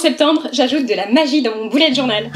septembre, j'ajoute de la magie dans mon bullet journal.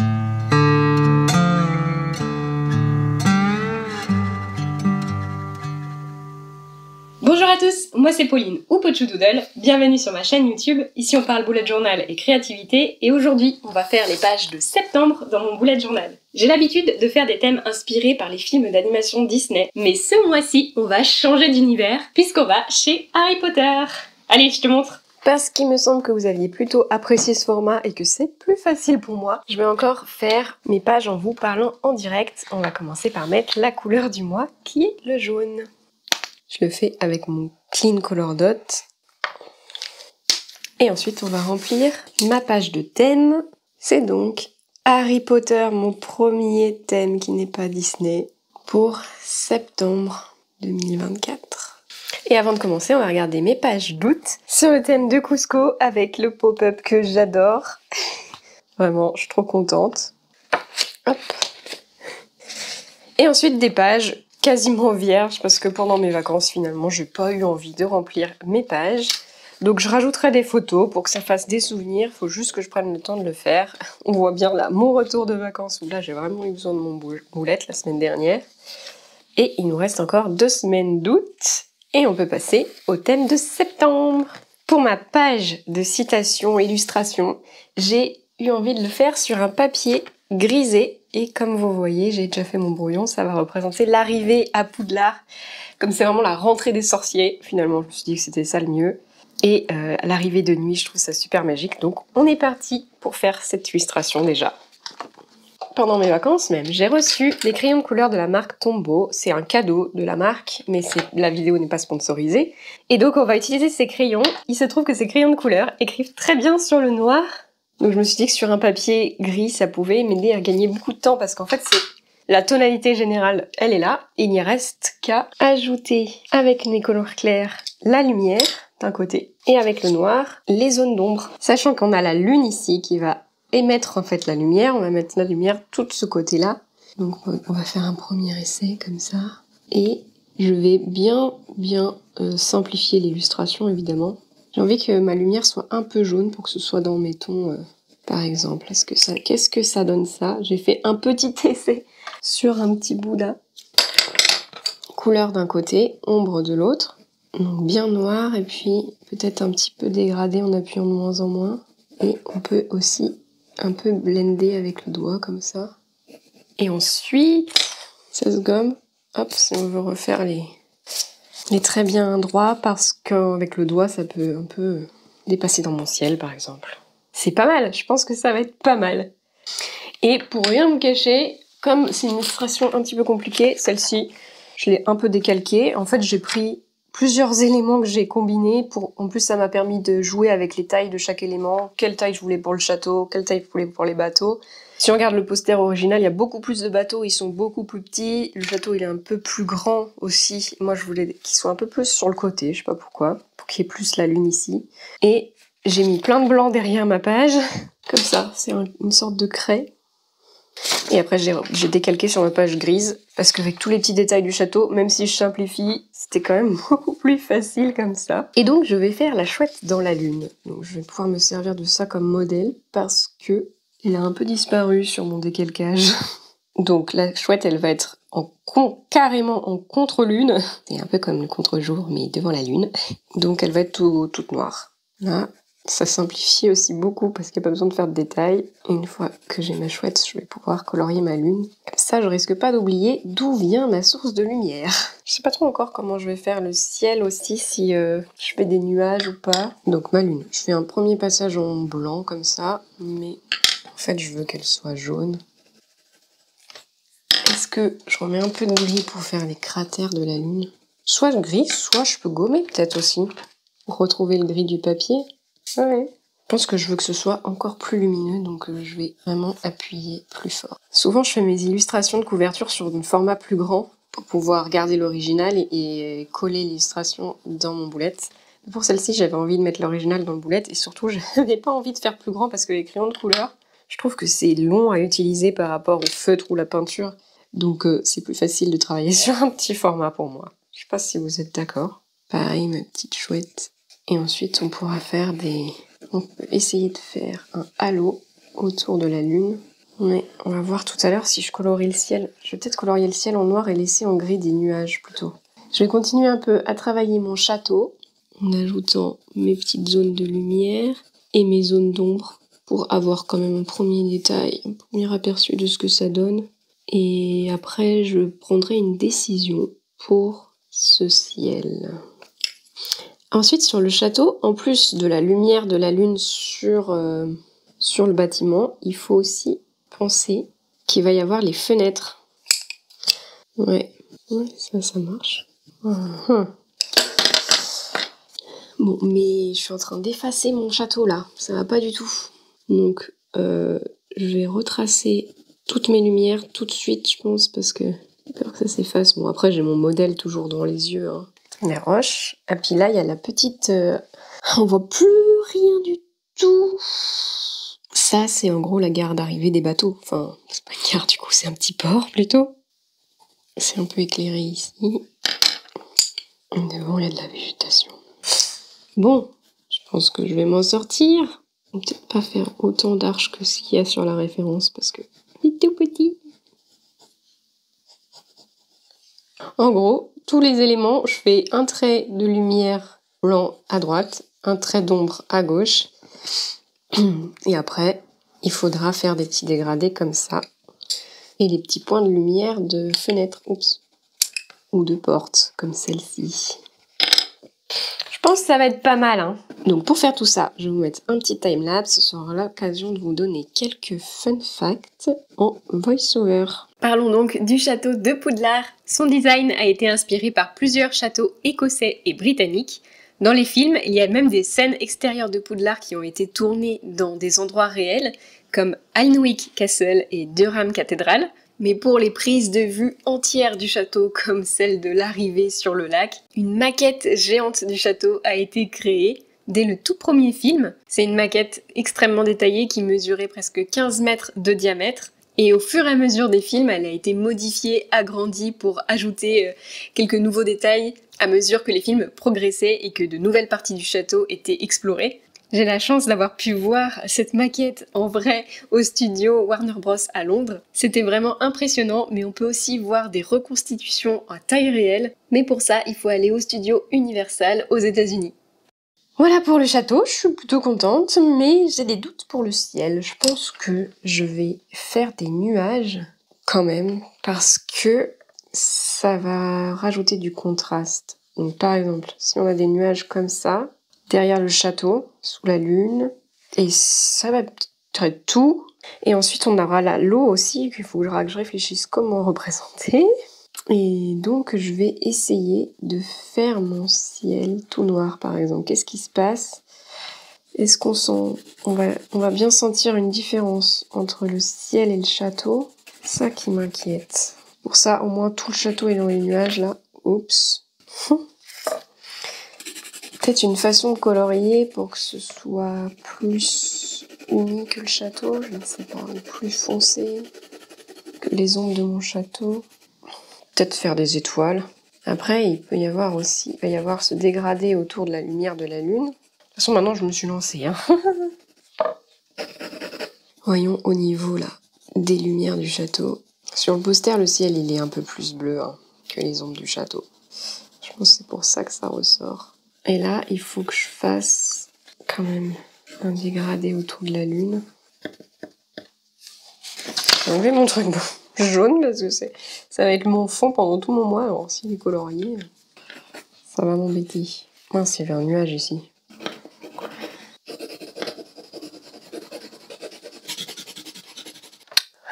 Bonjour à tous, moi c'est Pauline ou Pochou Doodle, bienvenue sur ma chaîne YouTube. Ici on parle bullet journal et créativité et aujourd'hui on va faire les pages de septembre dans mon bullet journal. J'ai l'habitude de faire des thèmes inspirés par les films d'animation Disney, mais ce mois-ci on va changer d'univers puisqu'on va chez Harry Potter. Allez, je te montre. Parce qu'il me semble que vous aviez plutôt apprécié ce format et que c'est plus facile pour moi, je vais encore faire mes pages en vous parlant en direct. On va commencer par mettre la couleur du mois qui est le jaune. Je le fais avec mon Clean Color Dot. Et ensuite, on va remplir ma page de thème. C'est donc Harry Potter, mon premier thème qui n'est pas Disney, pour septembre 2024. Et avant de commencer, on va regarder mes pages d'août sur le thème de Cusco avec le pop-up que j'adore. Vraiment, je suis trop contente. Hop. Et ensuite, des pages quasiment vierge parce que pendant mes vacances finalement j'ai pas eu envie de remplir mes pages, donc je rajouterai des photos pour que ça fasse des souvenirs. Faut juste que je prenne le temps de le faire. On voit bien là mon retour de vacances où là j'ai vraiment eu besoin de mon boulette la semaine dernière, et il nous reste encore 2 semaines d'août et on peut passer au thème de septembre. Pour ma page de citations illustrations, j'ai eu envie de le faire sur un papier grisé. Et comme vous voyez, j'ai déjà fait mon brouillon, ça va représenter l'arrivée à Poudlard. Comme c'est vraiment la rentrée des sorciers, finalement je me suis dit que c'était ça le mieux. Et l'arrivée de nuit, je trouve ça super magique. Donc on est parti pour faire cette illustration déjà. Pendant mes vacances même, j'ai reçu des crayons de couleur de la marque Tombow. C'est un cadeau de la marque, mais la vidéo n'est pas sponsorisée. Et donc on va utiliser ces crayons. Il se trouve que ces crayons de couleur écrivent très bien sur le noir. Donc je me suis dit que sur un papier gris, ça pouvait m'aider à gagner beaucoup de temps parce qu'en fait, c'est la tonalité générale, elle est là. Et il n'y reste qu'à ajouter avec mes couleurs clairs la lumière d'un côté et avec le noir les zones d'ombre. Sachant qu'on a la lune ici qui va émettre en fait la lumière, on va mettre la lumière tout de ce côté-là. Donc on va faire un premier essai comme ça. Et je vais bien simplifier l'illustration évidemment. J'ai envie que ma lumière soit un peu jaune pour que ce soit dans mes tons, par exemple. Qu'est-ce que ça donne ça? J'ai fait un petit essai sur un petit bout là. Couleur d'un côté, ombre de l'autre. Donc bien noir et puis peut-être un petit peu dégradé en appuyant de moins en moins. Et on peut aussi un peu blender avec le doigt comme ça. Et ensuite, ça se gomme. Hop, si on veut refaire les traits bien droits parce qu'avec le doigt ça peut un peu dépasser dans mon ciel par exemple. C'est pas mal, je pense que ça va être pas mal. Et pour rien me cacher, comme c'est une illustration un petit peu compliquée, celle-ci, je l'ai un peu décalquée. En fait j'ai pris plusieurs éléments que j'ai combinés, en plus ça m'a permis de jouer avec les tailles de chaque élément, quelle taille je voulais pour le château, quelle taille je voulais pour les bateaux. Si on regarde le poster original, il y a beaucoup plus de bateaux, ils sont beaucoup plus petits. Le château, il est un peu plus grand aussi. Moi, je voulais qu'il soit un peu plus sur le côté, je sais pas pourquoi, pour qu'il y ait plus la lune ici. Et j'ai mis plein de blanc derrière ma page, comme ça, c'est une sorte de craie. Et après, j'ai décalqué sur ma page grise, parce qu'avec tous les petits détails du château, même si je simplifie, c'était quand même beaucoup plus facile comme ça. Et donc, je vais faire la chouette dans la lune. Donc, je vais pouvoir me servir de ça comme modèle, parce que il a un peu disparu sur mon décalcage. Donc la chouette, elle va être carrément en contre-lune. C'est un peu comme le contre-jour, mais devant la lune. Donc elle va être toute noire. Là, ça simplifie aussi beaucoup parce qu'il n'y a pas besoin de faire de détails. Et une fois que j'ai ma chouette, je vais pouvoir colorier ma lune. Comme ça, je risque pas d'oublier d'où vient ma source de lumière. Je sais pas trop encore comment je vais faire le ciel aussi, si je fais des nuages ou pas. Donc ma lune, je fais un premier passage en blanc comme ça, mais en fait, je veux qu'elle soit jaune. Est-ce que je remets un peu de gris pour faire les cratères de la lune? Soit gris, soit je peux gommer peut-être aussi, pour retrouver le gris du papier. Ouais. Je pense que je veux que ce soit encore plus lumineux, donc je vais vraiment appuyer plus fort. Souvent, je fais mes illustrations de couverture sur un format plus grand, pour pouvoir garder l'original et coller l'illustration dans mon boulette. Pour celle-ci, j'avais envie de mettre l'original dans le boulette, et surtout, je n'avais pas envie de faire plus grand parce que les crayons de couleur, je trouve que c'est long à utiliser par rapport au feutre ou la peinture. Donc c'est plus facile de travailler sur un petit format pour moi. Je sais pas si vous êtes d'accord. Pareil, ma petite chouette. Et ensuite on pourra faire des On peut essayer de faire un halo autour de la lune. Mais on va voir tout à l'heure si je colorie le ciel. Je vais peut-être colorier le ciel en noir et laisser en gris des nuages plutôt. Je vais continuer un peu à travailler mon château en ajoutant mes petites zones de lumière et mes zones d'ombre pour avoir quand même un premier détail, un premier aperçu de ce que ça donne. Et après, je prendrai une décision pour ce ciel. Ensuite, sur le château, en plus de la lumière de la lune sur le bâtiment, il faut aussi penser qu'il va y avoir les fenêtres. Ouais, ça marche. Bon, mais je suis en train d'effacer mon château là, ça va pas du tout. Donc, je vais retracer toutes mes lumières tout de suite, je pense, parce que j'ai peur que ça s'efface. Bon, après, j'ai mon modèle toujours dans les yeux. Hein. Les roches. Et puis là, il y a la petite... On voit plus rien du tout. Ça, c'est en gros la gare d'arrivée des bateaux. Enfin, c'est pas une gare, du coup, c'est un petit port, plutôt. C'est un peu éclairé ici. Et devant, il y a de la végétation. Bon, je pense que je vais m'en sortir. On va peut-être pas faire autant d'arches que ce qu'il y a sur la référence, parce que c'est tout petit. En gros, tous les éléments, je fais un trait de lumière blanc à droite, un trait d'ombre à gauche. Et après, il faudra faire des petits dégradés comme ça. Et les petits points de lumière de fenêtre, ou de porte, comme celle-ci. Je pense que ça va être pas mal. Hein. Donc pour faire tout ça, je vais vous mettre un petit timelapse. Ce sera l'occasion de vous donner quelques fun facts en voice-over. Parlons donc du château de Poudlard. Son design a été inspiré par plusieurs châteaux écossais et britanniques. Dans les films, il y a même des scènes extérieures de Poudlard qui ont été tournées dans des endroits réels, comme Alnwick Castle et Durham Cathedral. Mais pour les prises de vue entières du château, comme celle de l'arrivée sur le lac, une maquette géante du château a été créée. Dès le tout premier film, c'est une maquette extrêmement détaillée qui mesurait presque 15 mètres de diamètre. Et au fur et à mesure des films, elle a été modifiée, agrandie pour ajouter quelques nouveaux détails à mesure que les films progressaient et que de nouvelles parties du château étaient explorées. J'ai la chance d'avoir pu voir cette maquette en vrai au studio Warner Bros à Londres. C'était vraiment impressionnant, mais on peut aussi voir des reconstitutions à taille réelle. Mais pour ça, il faut aller au studio Universal aux États-Unis. Voilà pour le château, je suis plutôt contente, mais j'ai des doutes pour le ciel. Je pense que je vais faire des nuages quand même, parce que ça va rajouter du contraste. Donc par exemple, si on a des nuages comme ça, derrière le château, sous la lune, et ça va être tout. Et ensuite on aura l'eau aussi, qu'il faudra que je réfléchisse comment représenter. Et donc je vais essayer de faire mon ciel tout noir par exemple. Qu'est-ce qui se passe? Est-ce qu'on sent... On va bien sentir une différence entre le ciel et le château. C'est ça qui m'inquiète. Pour ça, au moins tout le château est dans les nuages là. Oups. Peut-être une façon de colorier pour que ce soit plus uni que le château, je ne sais pas, ou plus foncé que les ombres de mon château. Peut-être faire des étoiles. Après, il va y avoir ce dégradé autour de la lumière de la lune. De toute façon, maintenant, je me suis lancée. Hein. Voyons au niveau là des lumières du château. Sur le poster, le ciel, il est un peu plus bleu que les ombres du château. Je pense que c'est pour ça que ça ressort. Et là, il faut que je fasse quand même un dégradé autour de la lune. J'ai enlevé mon truc jaune parce que ça va être mon fond pendant tout mon mois. Alors s'il est colorié, ça va m'embêter. Mince, il y avait un nuage ici.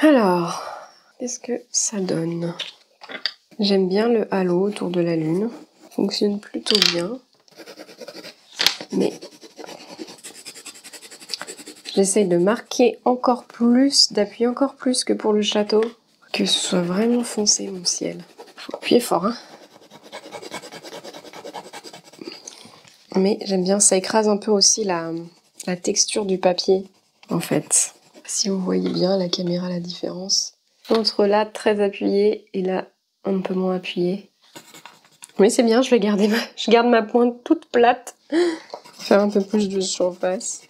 Alors, qu'est-ce que ça donne? J'aime bien le halo autour de la lune. Ça fonctionne plutôt bien. Mais j'essaye de marquer encore plus, d'appuyer encore plus que pour le château. Que ce soit vraiment foncé mon ciel. Faut appuyer fort, hein. Mais j'aime bien, ça écrase un peu aussi la texture du papier, en fait. Si vous voyez bien la caméra, la différence. Entre là, très appuyé, et là, un peu moins appuyé. Mais c'est bien, je garde ma pointe toute plate. Faire un peu plus de surface.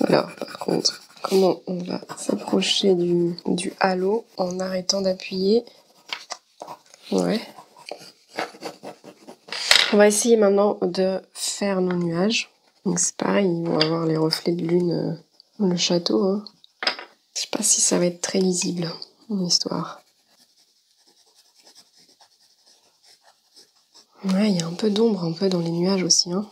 Alors, par contre, comment on va s'approcher du halo en arrêtant d'appuyer? Ouais. On va essayer maintenant de faire nos nuages. Donc c'est pareil, ils vont avoir les reflets de lune dans le château. Hein. Je sais pas si ça va être très lisible, mon histoire. Ouais, il y a un peu d'ombre un peu dans les nuages aussi. Hein.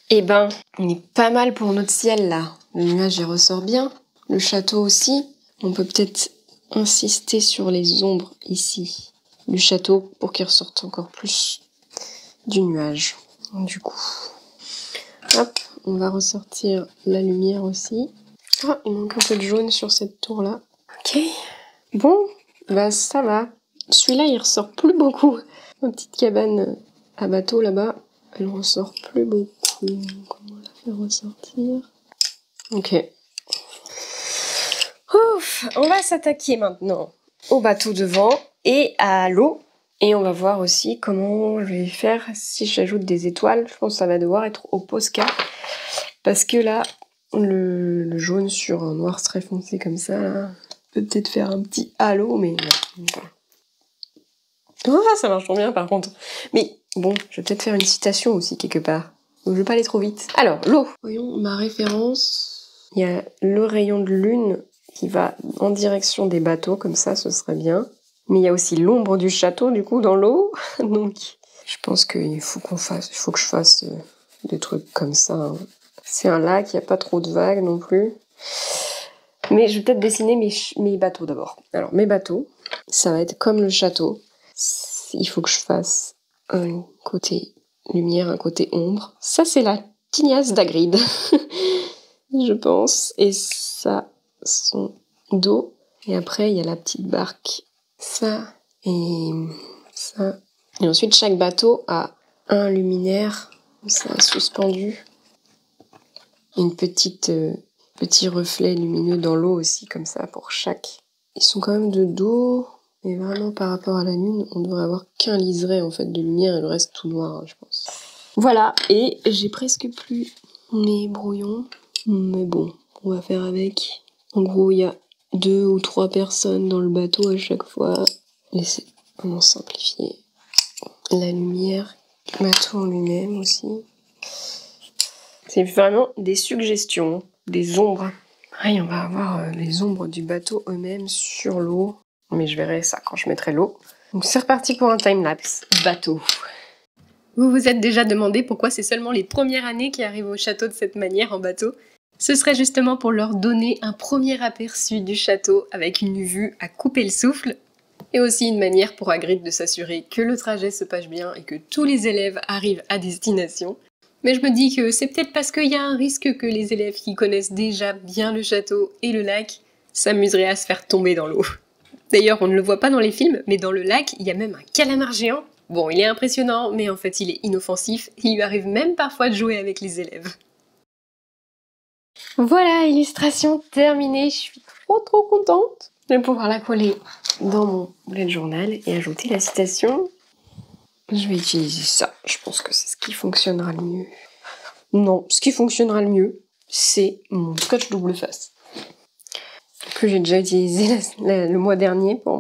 Eh ben, on est pas mal pour notre ciel là. Le nuage il ressort bien. Le château aussi. On peut peut-être insister sur les ombres ici du château pour qu'il ressorte encore plus du nuage. Du coup, hop, on va ressortir la lumière aussi. Ah, il manque un peu de jaune sur cette tour là. Ok. Bon, bah ça va. Celui-là il ressort plus beaucoup. Ma petite cabane à bateau là-bas, elle ressort plus beaucoup. Comment la faire ressortir? Ok. Ouf, on va s'attaquer maintenant au bateau devant et à l'eau. Et on va voir aussi comment je vais faire si j'ajoute des étoiles. Je pense que ça va devoir être au Posca. Parce que là, le jaune sur un noir très foncé comme ça, là, peut peut-être faire un petit halo, mais non. Ah, ça marche trop bien par contre. Mais bon, je vais peut-être faire une citation aussi quelque part. Donc je vais pas aller trop vite. Alors, l'eau. Voyons ma référence. Il y a le rayon de lune qui va en direction des bateaux, comme ça, ce serait bien. Mais il y a aussi l'ombre du château, du coup, dans l'eau. Donc, je pense qu'il faut que je fasse des trucs comme ça. Hein. C'est un lac, il n'y a pas trop de vagues non plus. Mais je vais peut-être dessiner mes bateaux d'abord. Alors, mes bateaux, ça va être comme le château. Il faut que je fasse un côté lumière, un côté ombre. Ça, c'est la tignasse d'Hagrid, je pense. Et ça, son dos. Et après, il y a la petite barque. Ça et ça. Et ensuite, chaque bateau a un luminaire, ça, suspendu. Une petit reflet lumineux dans l'eau aussi, comme ça, pour chaque. Ils sont quand même de dos. Et vraiment, par rapport à la lune, on devrait avoir qu'un liseré en fait de lumière et le reste tout noir, hein, je pense. Voilà, et j'ai presque plus mes brouillons. Mais bon, on va faire avec. En gros, il y a 2 ou 3 personnes dans le bateau à chaque fois. Laissez vraiment simplifier. La lumière, le bateau en lui-même aussi. C'est vraiment des suggestions, des ombres. Et on va avoir les ombres du bateau eux-mêmes sur l'eau. Mais je verrai ça quand je mettrai l'eau. Donc c'est reparti pour un time-lapse bateau. Vous vous êtes déjà demandé pourquoi c'est seulement les premières années qui arrivent au château de cette manière en bateau? Ce serait justement pour leur donner un premier aperçu du château avec une vue à couper le souffle et aussi une manière pour Hagrid de s'assurer que le trajet se passe bien et que tous les élèves arrivent à destination. Mais je me dis que c'est peut-être parce qu'il y a un risque que les élèves qui connaissent déjà bien le château et le lac s'amuseraient à se faire tomber dans l'eau. D'ailleurs, on ne le voit pas dans les films, mais dans le lac, il y a même un calamar géant. Bon, il est impressionnant, mais en fait, il est inoffensif. Il lui arrive même parfois de jouer avec les élèves. Voilà, illustration terminée. Je suis trop contente de pouvoir la coller dans mon bullet journal et ajouter la citation. Je vais utiliser ça. Je pense que c'est ce qui fonctionnera le mieux. Non, ce qui fonctionnera le mieux, c'est mon scotch double face. Que j'ai déjà utilisé le mois dernier pour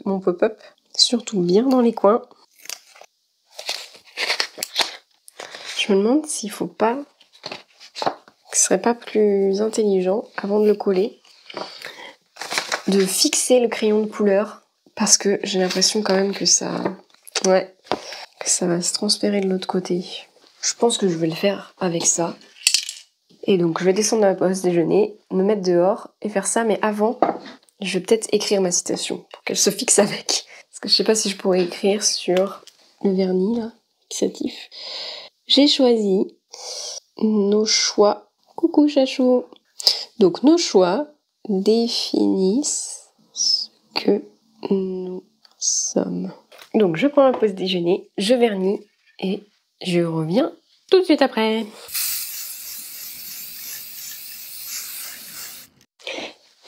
mon pop-up. Surtout bien dans les coins. Je me demande s'il faut pas... Ce serait pas plus intelligent, avant de le coller, de fixer le crayon de couleur. Parce que j'ai l'impression quand même que ça... Ouais, que ça va se transférer de l'autre côté. Je pense que je vais le faire avec ça. Et donc je vais descendre à la pause déjeuner, me mettre dehors et faire ça, mais avant, je vais peut-être écrire ma citation pour qu'elle se fixe avec. Parce que je sais pas si je pourrais écrire sur le vernis là, fixatif. J'ai choisi nos choix. Coucou chachou. Donc nos choix définissent ce que nous sommes. Donc je prends ma pause déjeuner, je vernis et je reviens tout de suite après.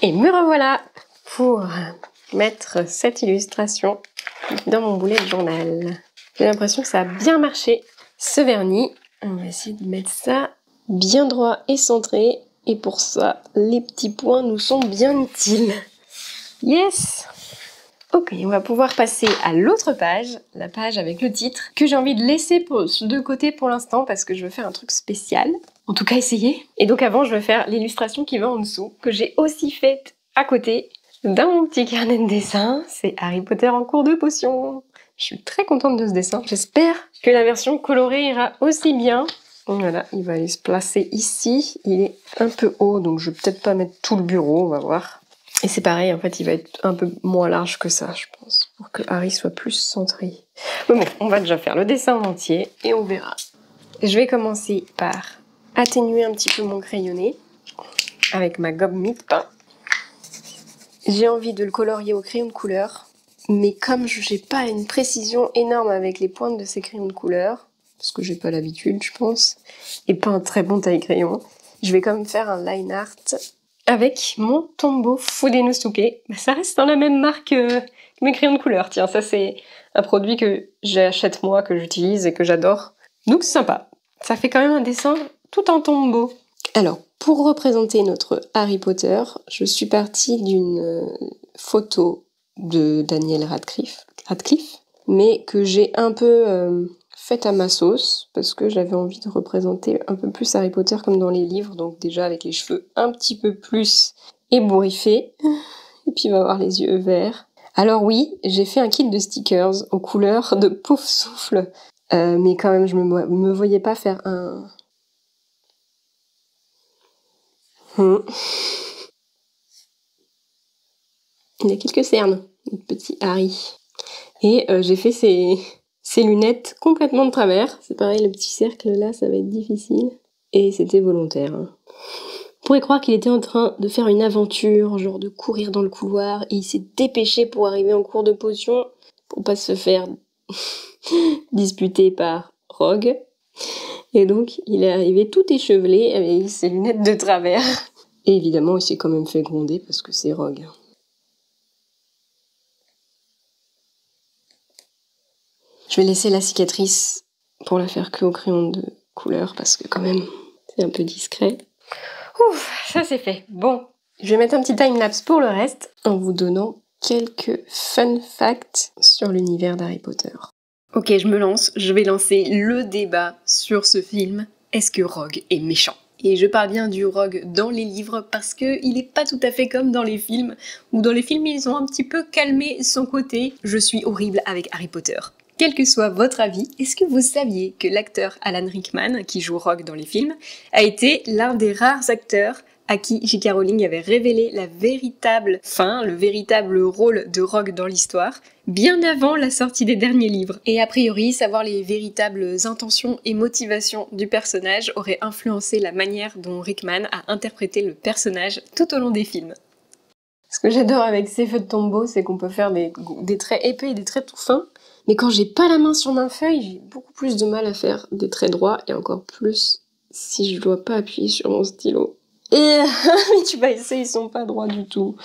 Et me revoilà pour mettre cette illustration dans mon bullet journal. J'ai l'impression que ça a bien marché. ce vernis. On va essayer de mettre ça bien droit et centré. Et pour ça, les petits points nous sont bien utiles. Yes! Ok, on va pouvoir passer à l'autre page, la page avec le titre, que j'ai envie de laisser de côté pour l'instant parce que je veux faire un truc spécial. En tout cas, essayer. Et donc avant, je vais faire l'illustration qui va en dessous, que j'ai aussi faite à côté dans mon petit carnet de dessin. C'est Harry Potter en cours de potion. Je suis très contente de ce dessin. J'espère que la version colorée ira aussi bien. Voilà, il va aller se placer ici. Il est un peu haut, donc je vais peut-être pas mettre tout le bureau, on va voir. Et c'est pareil, en fait, il va être un peu moins large que ça, je pense, pour que Harry soit plus centré. Mais bon, on va déjà faire le dessin en entier et on verra. Je vais commencer par atténuer un petit peu mon crayonné avec ma gomme mie-de-pain. J'ai envie de le colorier au crayon de couleur, mais comme j'ai pas une précision énorme avec les pointes de ces crayons de couleur, parce que j'ai pas l'habitude, je pense, et pas un très bon taille-crayon, je vais quand même faire un line art avec mon Tombow Fudenousuke. Ça reste dans la même marque que mes crayons de couleur. Tiens, ça c'est un produit que j'achète moi, que j'utilise et que j'adore. Donc c'est sympa. Ça fait quand même un dessin tout en tombeau. Alors, pour représenter notre Harry Potter, je suis partie d'une photo de Daniel Radcliffe, mais que j'ai un peu faite à ma sauce, parce que j'avais envie de représenter un peu plus Harry Potter comme dans les livres, donc déjà avec les cheveux un petit peu plus ébouriffés, et puis il va avoir les yeux verts. Alors oui, j'ai fait un kit de stickers aux couleurs de Pouf Souffle, mais quand même je me voyais pas faire un... Il y a quelques cernes, le petit Harry. Et j'ai fait ces lunettes complètement de travers. C'est pareil, le petit cercle là, ça va être difficile. Et c'était volontaire. Hein. On pourrait croire qu'il était en train de faire une aventure, genre de courir dans le couloir, et il s'est dépêché pour arriver en cours de potion, pour pas se faire disputer par Rogue. Et donc, il est arrivé tout échevelé avec ses lunettes de travers. Et évidemment, il s'est quand même fait gronder parce que c'est Rogue. Je vais laisser la cicatrice pour la faire que au crayon de couleur parce que quand même, c'est un peu discret. Ouf, ça c'est fait. Bon, je vais mettre un petit timelapse pour le reste en vous donnant quelques fun facts sur l'univers d'Harry Potter. Ok, je me lance. Je vais lancer le débat sur ce film. Est-ce que Rogue est méchant ? Et je parle bien du Rogue dans les livres parce qu'il n'est pas tout à fait comme dans les films, où dans les films ils ont un petit peu calmé son côté. Je suis horrible avec Harry Potter. Quel que soit votre avis, est-ce que vous saviez que l'acteur Alan Rickman, qui joue Rogue dans les films, a été l'un des rares acteurs à qui J.K. Rowling avait révélé la véritable fin, le véritable rôle de Rogue dans l'histoire, bien avant la sortie des derniers livres. Et a priori, savoir les véritables intentions et motivations du personnage aurait influencé la manière dont Rickman a interprété le personnage tout au long des films. Ce que j'adore avec ces feux de tombeau, c'est qu'on peut faire des traits épais et des traits tout fins, mais quand j'ai pas la main sur ma feuille, j'ai beaucoup plus de mal à faire des traits droits, et encore plus si je dois pas appuyer sur mon stylo. Et mais tu vas essayer, ils sont pas droits du tout.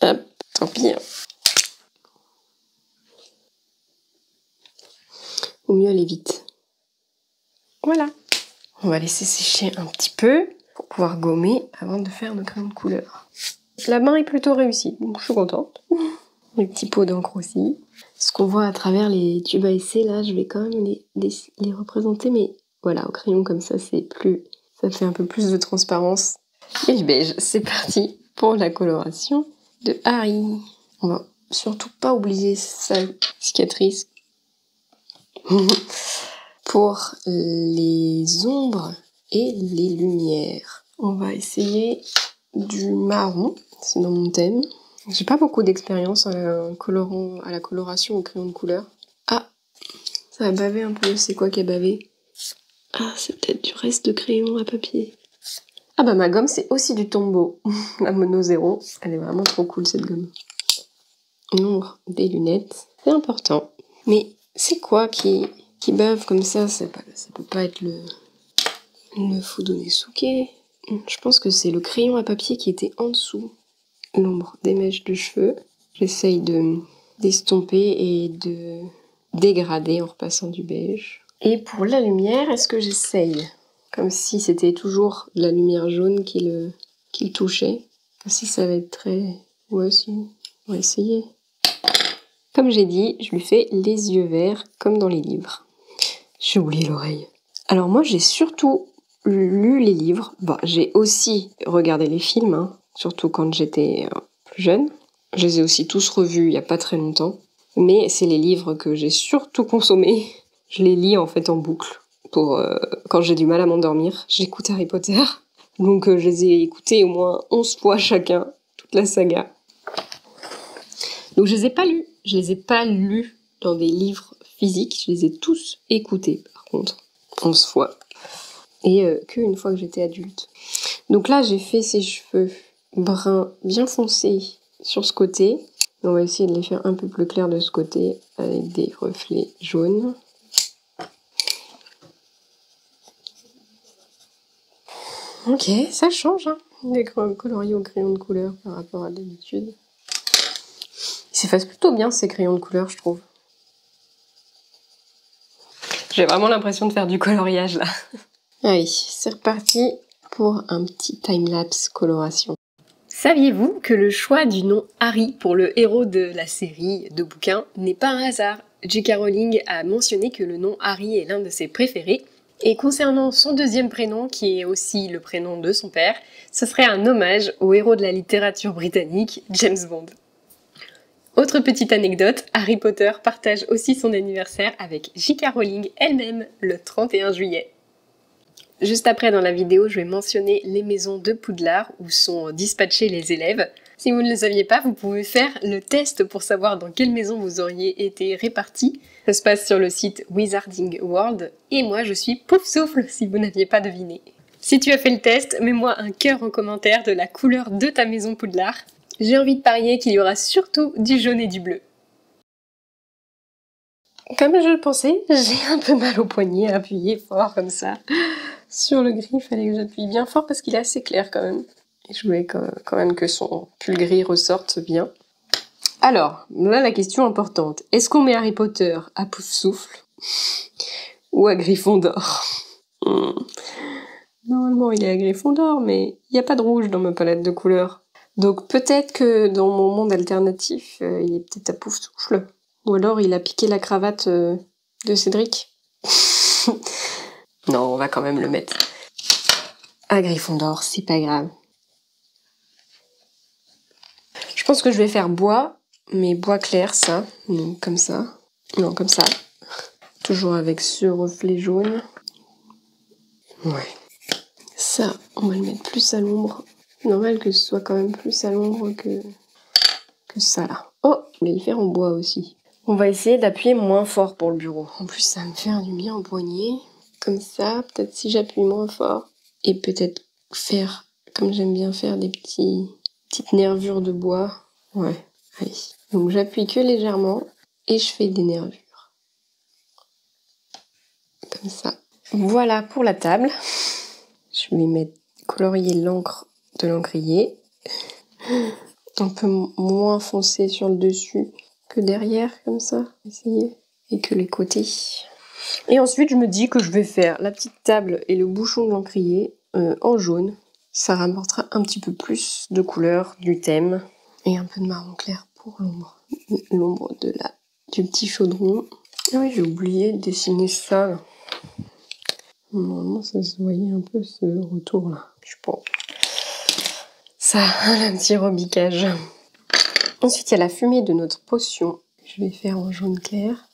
Hop, tant pis. Au mieux aller vite. Voilà. On va laisser sécher un petit peu pour pouvoir gommer avant de faire nos crayons de couleur. La main est plutôt réussie, donc je suis contente. Les petits pots d'encre aussi. Ce qu'on voit à travers les tubes à essai, là, je vais quand même les représenter, mais voilà, au crayon comme ça, ça fait un peu plus de transparence. Et le beige, c'est parti pour la coloration de Harry. On va surtout pas oublier sa cicatrice. Pour les ombres et les lumières. On va essayer du marron, c'est dans mon thème. J'ai pas beaucoup d'expérience à la coloration au crayon de couleur. Ah, ça a bavé un peu, c'est quoi qui a bavé? Ah, c'est peut-être du reste de crayon à papier. Ah bah ma gomme c'est aussi du Tombow, la Mono 0. Elle est vraiment trop cool cette gomme. Nombre des lunettes, c'est important. Mais c'est quoi qui bave comme ça? Ça peut pas être le Fudonesuke. Je pense que c'est le crayon à papier qui était en dessous. L'ombre des mèches de cheveux. J'essaye d'estomper et de dégrader en repassant du beige. Et pour la lumière, est-ce que j'essaye? Comme si c'était toujours la lumière jaune qui le touchait. Si ça va être très... Ouais, si. On va essayer. Comme j'ai dit, je lui fais les yeux verts, comme dans les livres. J'ai oublié l'oreille. Alors moi, j'ai surtout lu les livres. Bon, j'ai aussi regardé les films, hein, surtout quand j'étais plus jeune. Je les ai aussi tous revus il n'y a pas très longtemps. Mais c'est les livres que j'ai surtout consommés. Je les lis en fait en boucle. Pour quand j'ai du mal à m'endormir, j'écoute Harry Potter. Donc je les ai écoutés au moins 11 fois chacun, toute la saga. Donc je les ai pas lus. Je les ai pas lus dans des livres physiques. Je les ai tous écoutés par contre, 11 fois. Et qu'une fois que j'étais adulte. Donc là j'ai fait ses cheveux bruns bien foncés sur ce côté. On va essayer de les faire un peu plus clairs de ce côté avec des reflets jaunes. Ok, ça change, hein, des coloris au crayon de couleur par rapport à d'habitude. Ils s'effacent plutôt bien ces crayons de couleur, je trouve. J'ai vraiment l'impression de faire du coloriage là. Allez, c'est reparti pour un petit time-lapse coloration. Saviez-vous que le choix du nom Harry pour le héros de la série de bouquins n'est pas un hasard? J.K. Rowling a mentionné que le nom Harry est l'un de ses préférés. Et concernant son deuxième prénom, qui est aussi le prénom de son père, ce serait un hommage au héros de la littérature britannique, James Bond. Autre petite anecdote, Harry Potter partage aussi son anniversaire avec J.K. Rowling elle-même, le 31 juillet. Juste après dans la vidéo, je vais mentionner les maisons de Poudlard où sont dispatchés les élèves. Si vous ne le saviez pas, vous pouvez faire le test pour savoir dans quelle maison vous auriez été répartis. Ça se passe sur le site Wizarding World. Et moi, je suis Poufsouffle, si vous n'aviez pas deviné. Si tu as fait le test, mets-moi un cœur en commentaire de la couleur de ta maison Poudlard. J'ai envie de parier qu'il y aura surtout du jaune et du bleu. Comme je le pensais, j'ai un peu mal au poignet à appuyer fort comme ça. Sur le gris, il fallait que j'appuie bien fort parce qu'il est assez clair quand même. Et je voulais quand même que son pull gris ressorte bien. Alors, là la question importante. Est-ce qu'on met Harry Potter à Poufsouffle ou à Gryffondor? Normalement il est à Gryffondor, mais il n'y a pas de rouge dans ma palette de couleurs. Donc peut-être que dans mon monde alternatif, il est peut-être à Poufsouffle. Ou alors il a piqué la cravate de Cédric. Non, on va quand même le mettre à Gryffondor, c'est pas grave. Je pense que je vais faire bois, mais bois clair, ça. Donc comme ça. Non, comme ça. Toujours avec ce reflet jaune. Ouais. Ça, on va le mettre plus à l'ombre. Normal que ce soit quand même plus à l'ombre que ça, là. Oh, je voulais le faire en bois aussi. On va essayer d'appuyer moins fort pour le bureau. En plus, ça va me faire du bien au poignet. Comme ça, peut-être si j'appuie moins fort. Et peut-être faire, comme j'aime bien faire, des petites nervures de bois. Ouais, allez. Donc j'appuie que légèrement et je fais des nervures. Comme ça. Voilà pour la table. Je vais colorier l'encre de l'encrier. Un peu moins foncé sur le dessus que derrière, comme ça. Essayez. Et que les côtés. Et ensuite, je me dis que je vais faire la petite table et le bouchon de l'encrier en jaune. Ça rapportera un petit peu plus de couleur du thème. Et un peu de marron clair pour l'ombre. L'ombre du petit chaudron. Ah oui, j'ai oublié de dessiner ça. Là. Normalement, ça se voyait un peu ce retour-là. Je pense. Ça, un petit rebiquage. Ensuite, il y a la fumée de notre potion. Je vais faire en jaune clair.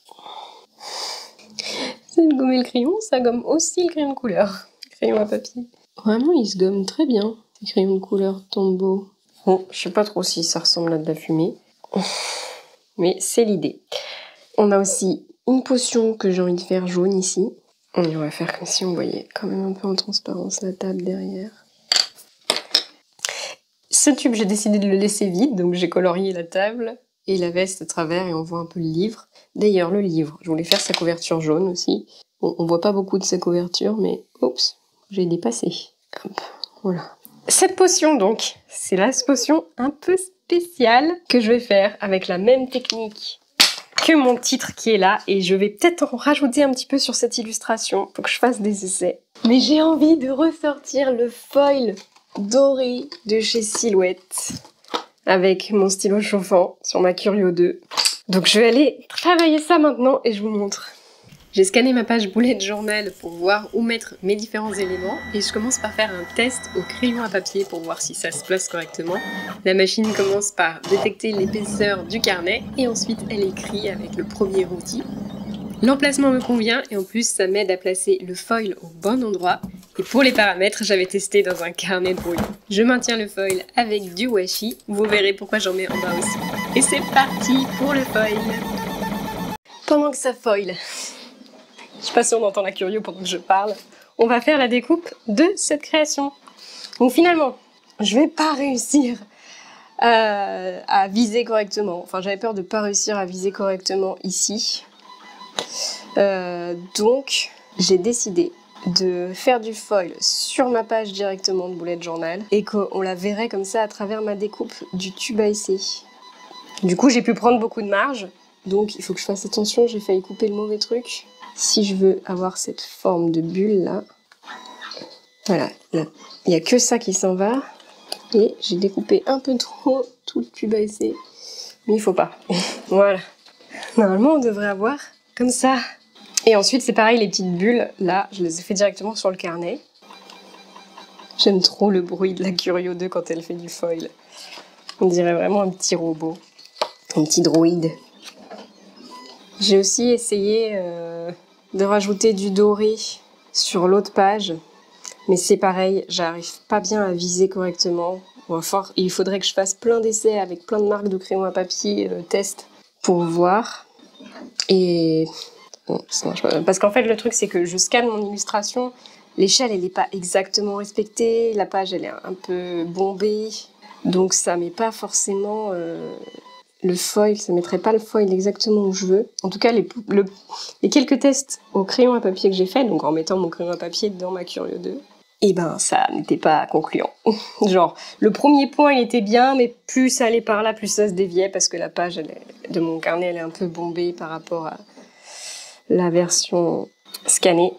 Ça de gommer le crayon, ça gomme aussi le crayon de couleur. Crayon à papier. Vraiment, il se gomme très bien. Les crayons de couleur Tombow. Bon, je sais pas trop si ça ressemble à de la fumée. Mais c'est l'idée. On a aussi une potion que j'ai envie de faire jaune ici. On va faire comme si on voyait quand même un peu en transparence la table derrière. Ce tube, j'ai décidé de le laisser vide, donc j'ai colorié la table et la veste à travers et on voit un peu le livre. D'ailleurs, le livre, je voulais faire sa couverture jaune aussi. Bon, on voit pas beaucoup de sa couverture, mais oups, j'ai dépassé. Hop, voilà. Cette potion donc, c'est la potion un peu spéciale que je vais faire avec la même technique que mon titre qui est là et je vais peut-être en rajouter un petit peu sur cette illustration pour que je fasse des essais. Mais j'ai envie de ressortir le foil doré de chez Silhouette avec mon stylo chauffant sur ma Curio 2. Donc je vais aller travailler ça maintenant et je vous montre. J'ai scanné ma page bullet journal pour voir où mettre mes différents éléments et je commence par faire un test au crayon à papier pour voir si ça se place correctement. La machine commence par détecter l'épaisseur du carnet et ensuite elle écrit avec le premier outil. L'emplacement me convient et en plus ça m'aide à placer le foil au bon endroit. Et pour les paramètres, j'avais testé dans un carnet de brouillon. Je maintiens le foil avec du washi, vous verrez pourquoi j'en mets en bas aussi. Et c'est parti pour le foil. Pendant que ça foil, je sais pas si on entend la Curio pendant que je parle, on va faire la découpe de cette création. Donc finalement, je vais pas réussir à viser correctement. Enfin, j'avais peur de pas réussir à viser correctement ici. Donc, j'ai décidé de faire du foil sur ma page directement de bullet journal et qu'on la verrait comme ça à travers ma découpe du tube à essai. Du coup, j'ai pu prendre beaucoup de marge, donc il faut que je fasse attention, j'ai failli couper le mauvais truc. Si je veux avoir cette forme de bulle là, voilà, il n'y a que ça qui s'en va et j'ai découpé un peu trop tout le tube à essai, mais il faut pas. Voilà, normalement on devrait avoir comme ça. Et ensuite, c'est pareil, les petites bulles, là, je les ai fait directement sur le carnet. J'aime trop le bruit de la Curio 2 quand elle fait du foil. On dirait vraiment un petit robot, un petit droïde. J'ai aussi essayé de rajouter du doré sur l'autre page, mais c'est pareil, j'arrive pas bien à viser correctement. Il faudrait que je fasse plein d'essais avec plein de marques de crayon à papier, test, pour voir. Et... bon, ça marche pas. Parce qu'en fait, le truc, c'est que je scanne mon illustration, l'échelle, elle n'est pas exactement respectée, la page, elle est un peu bombée, donc ça met pas forcément le foil, ça mettrait pas le foil exactement où je veux. En tout cas, les quelques tests au crayon à papier que j'ai fait, donc en mettant mon crayon à papier dans ma Curio 2, et ben ça n'était pas concluant. Genre, le premier point, il était bien, mais plus ça allait par là, plus ça se déviait, parce que la page de mon carnet, elle est un peu bombée par rapport à la version scannée.